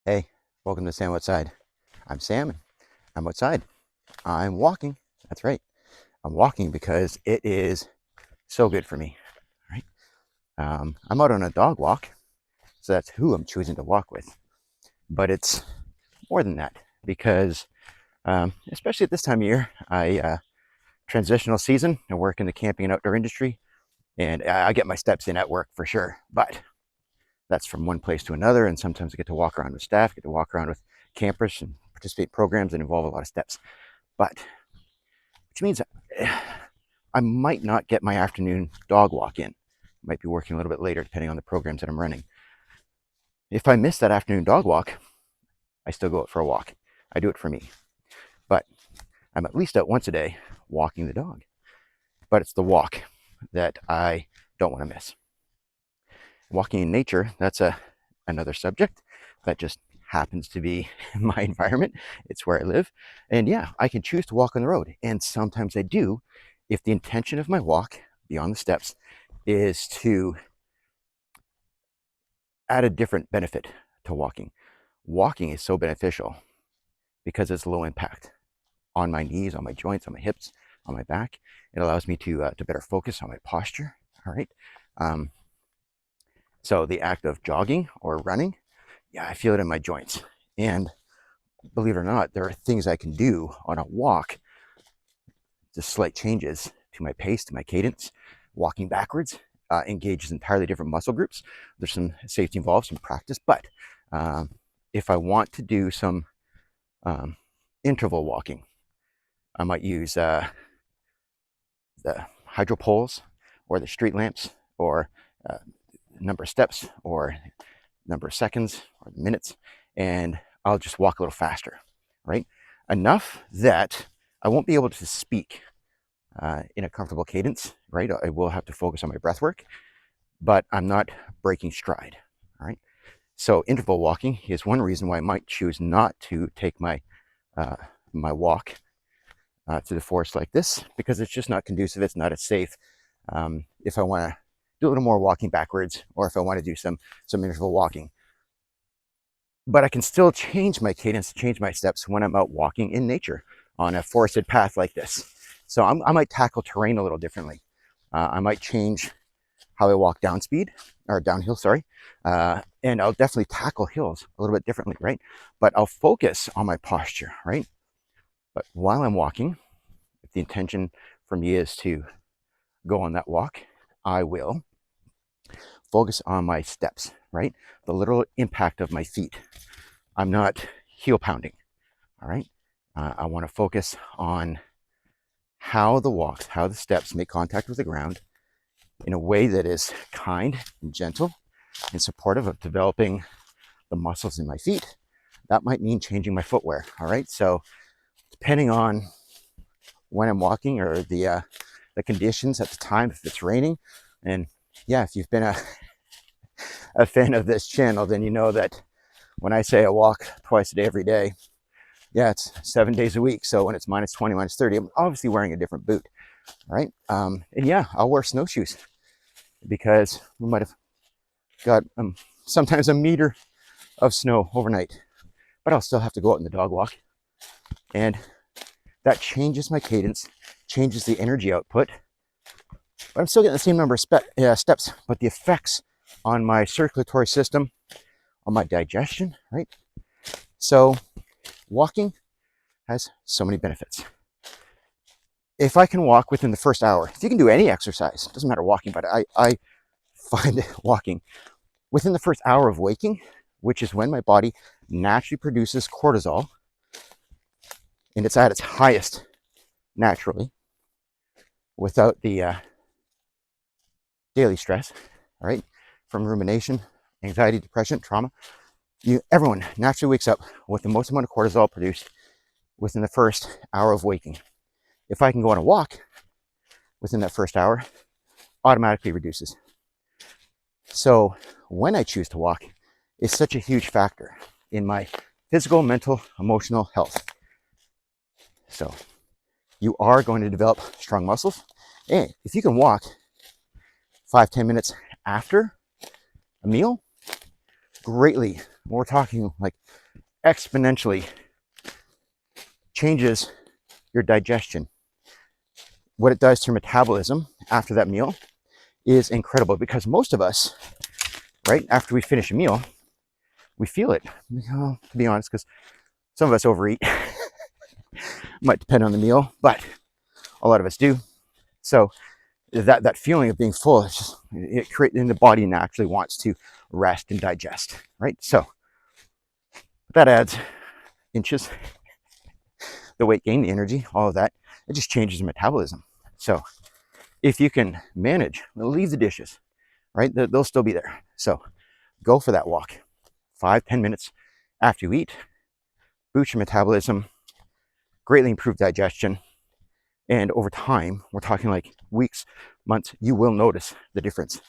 Hey, welcome to Sam Outside. I'm Sam, and I'm outside. I'm walking. That's right. I'm walking because it is so good for me. Right? I'm out on a dog walk, so that's who I'm choosing to walk with. But it's more than that because, especially at this time of year, transitional season. I work in the camping and outdoor industry, and I get my steps in at work for sure. But that's from one place to another, and sometimes I get to walk around with staff, get to walk around with campers, and participate in programs that involve a lot of steps. But which means I might not get my afternoon dog walk in. I might be working a little bit later depending on the programs that I'm running. If I miss that afternoon dog walk, I still go out for a walk. I do it for me. But I'm at least out once a day walking the dog. But it's the walk that I don't want to miss. Walking in nature, that's another subject that just happens to be my environment. It's where I live. And yeah, I can choose to walk on the road. And sometimes I do if the intention of my walk beyond the steps is to add a different benefit to walking. Walking is so beneficial because it's low impact on my knees, on my joints, on my hips, on my back. It allows me to better focus on my posture. All right. So the act of jogging or running, yeah, I feel it in my joints. And believe it or not, there are things I can do on a walk, just slight changes to my pace, to my cadence. Walking backwards engages entirely different muscle groups. There's some safety involved, some practice, but if I want to do some interval walking, I might use the hydro poles or the street lamps or number of steps or number of seconds or minutes, and I'll just walk a little faster, right? Enough that I won't be able to speak in a comfortable cadence, right? I will have to focus on my breath work, but I'm not breaking stride, all right? So interval walking is one reason why I might choose not to take my my walk to the forest like this, because it's just not conducive. It's not as safe. If I want to do a little more walking backwards, or if I want to do some interval walking, but I can still change my cadence, change my steps when I'm out walking in nature on a forested path like this. So I might tackle terrain a little differently. I might change how I walk down speed or downhill, sorry. And I'll definitely tackle hills a little bit differently, right? But I'll focus on my posture, right? But while I'm walking, if the intention for me is to go on that walk, I will focus on my steps, right? The literal impact of my feet. I'm not heel pounding, all right? I want to focus on how the walks, how the steps make contact with the ground in a way that is kind and gentle and supportive of developing the muscles in my feet. That might mean changing my footwear, all right? So depending on when I'm walking or the conditions at the time, if it's raining, and yeah, if you've been a fan of this channel, then you know that when I say I walk twice a day every day, yeah, it's 7 days a week. So when it's minus 20, minus 30, I'm obviously wearing a different boot, right? And yeah, I'll wear snowshoes because we might have got sometimes a meter of snow overnight, but I'll still have to go out in the dog walk. And that changes my cadence, changes the energy output, but I'm still getting the same number of steps, but the effects on my circulatory system, on my digestion, right? So walking has so many benefits. If I can walk within the first hour, if you can do any exercise, it doesn't matter walking, but I find walking within the first hour of waking, which is when my body naturally produces cortisol, and it's at its highest naturally without the daily stress, all right, from rumination, anxiety, depression, trauma. Everyone naturally wakes up with the most amount of cortisol produced within the first hour of waking. If I can go on a walk within that first hour, automatically reduces. So when I choose to walk is such a huge factor in my physical, mental, emotional health. So you are going to develop strong muscles. And if you can walk 5-10 minutes after a meal, greatly, we're talking like exponentially, changes your digestion. What it does to your metabolism after that meal is incredible, because most of us, right, after we finish a meal, we feel it. Well, to be honest, because some of us overeat. Might depend on the meal, but a lot of us do. So that feeling of being full, it's just, it creates, and the body naturally wants to rest and digest, right? So that adds inches, the weight gain, the energy, all of that. It just changes your metabolism. So if you can manage, leave the dishes, right? They'll still be there. So go for that walk, 5-10 minutes after you eat, boost your metabolism, greatly improve digestion. And over time, we're talking like weeks, months, you will notice the difference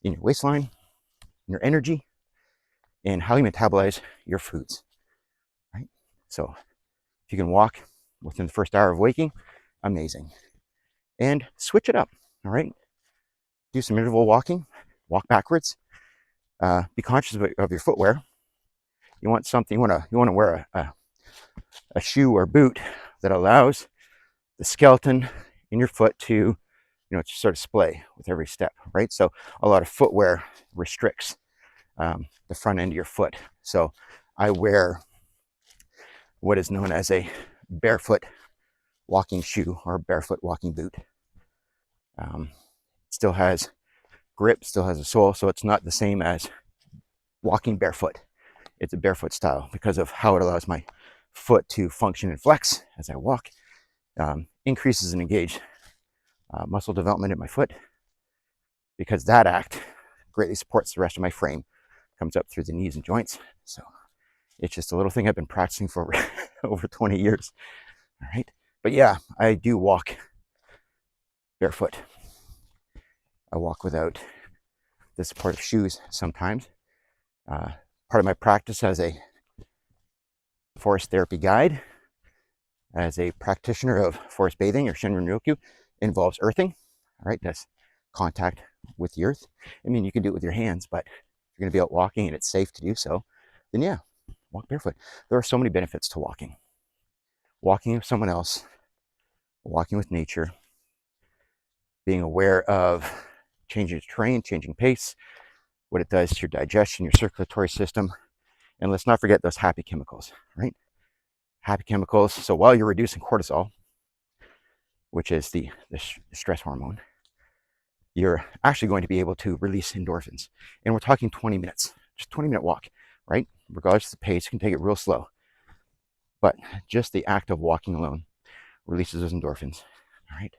in your waistline, in your energy, and how you metabolize your foods, right? So if you can walk within the first hour of waking, amazing. And switch it up, all right? Do some interval walking, walk backwards. Be conscious of your footwear. You want something, you want to wear a shoe or boot that allows the skeleton in your foot to, to sort of splay with every step, right? So a lot of footwear restricts the front end of your foot. So I wear what is known as a barefoot walking shoe or barefoot walking boot. Still has grip, still has a sole, so it's not the same as walking barefoot. It's a barefoot style because of how it allows my foot to function and flex as I walk. Increases and engage muscle development in my foot, because that act greatly supports the rest of my frame, comes up through the knees and joints. So it's just a little thing I've been practicing for over 20 years. All right. But yeah, I do walk barefoot. I walk without the support of shoes sometimes. Part of my practice as a forest therapy guide, as a practitioner of forest bathing or Shinrin-yoku, involves earthing. All right, that's contact with the earth. I mean, you can do it with your hands, but if you're going to be out walking and it's safe to do so, then yeah, walk barefoot. There are so many benefits to walking. Walking with someone else, walking with nature, being aware of changing terrain, changing pace, what it does to your digestion, your circulatory system. And let's not forget those happy chemicals, right? Happy chemicals. So while you're reducing cortisol, which is the stress hormone, you're actually going to be able to release endorphins. And we're talking 20 minutes, just 20-minute walk, right? Regardless of the pace, you can take it real slow. But just the act of walking alone releases those endorphins, all right?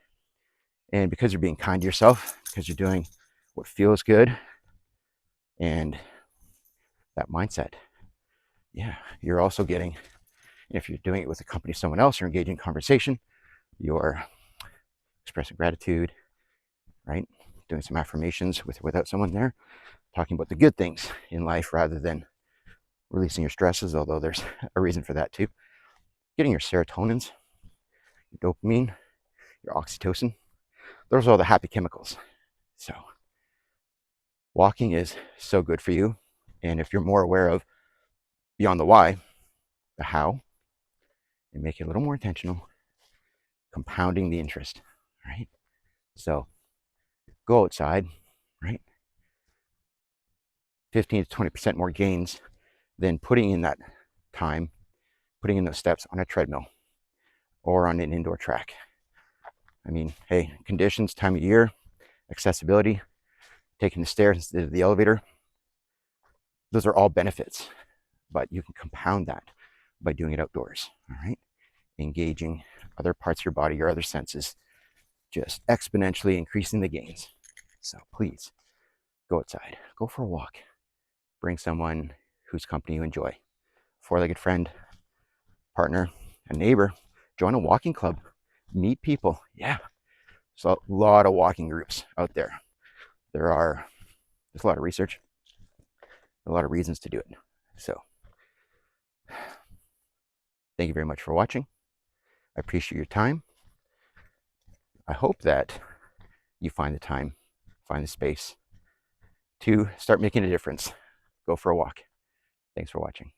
And because you're being kind to yourself, because you're doing what feels good, and that mindset, yeah, you're also getting, if you're doing it with a company of someone else, you're engaging in conversation, you're expressing gratitude, right? Doing some affirmations without someone there, talking about the good things in life rather than releasing your stresses, although there's a reason for that too. Getting your serotonins, your dopamine, your oxytocin, those are all the happy chemicals. So walking is so good for you. And if you're more aware of beyond the why, the how, and make it a little more intentional, compounding the interest, right? So go outside, right? 15 to 20% more gains than putting in that time, putting in those steps on a treadmill or on an indoor track. I mean, hey, conditions, time of year, accessibility, taking the stairs instead of the elevator, those are all benefits, but you can compound that by doing it outdoors, all right? Engaging other parts of your body, your other senses, just exponentially increasing the gains. So please go outside, go for a walk, bring someone whose company you enjoy, four-legged friend, partner, a neighbor, join a walking club, meet people. Yeah, there's a lot of walking groups out there. There's a lot of research, a lot of reasons to do it. So thank you very much for watching. I appreciate your time. I hope that you find the time, find the space to start making a difference. Go for a walk. Thanks for watching.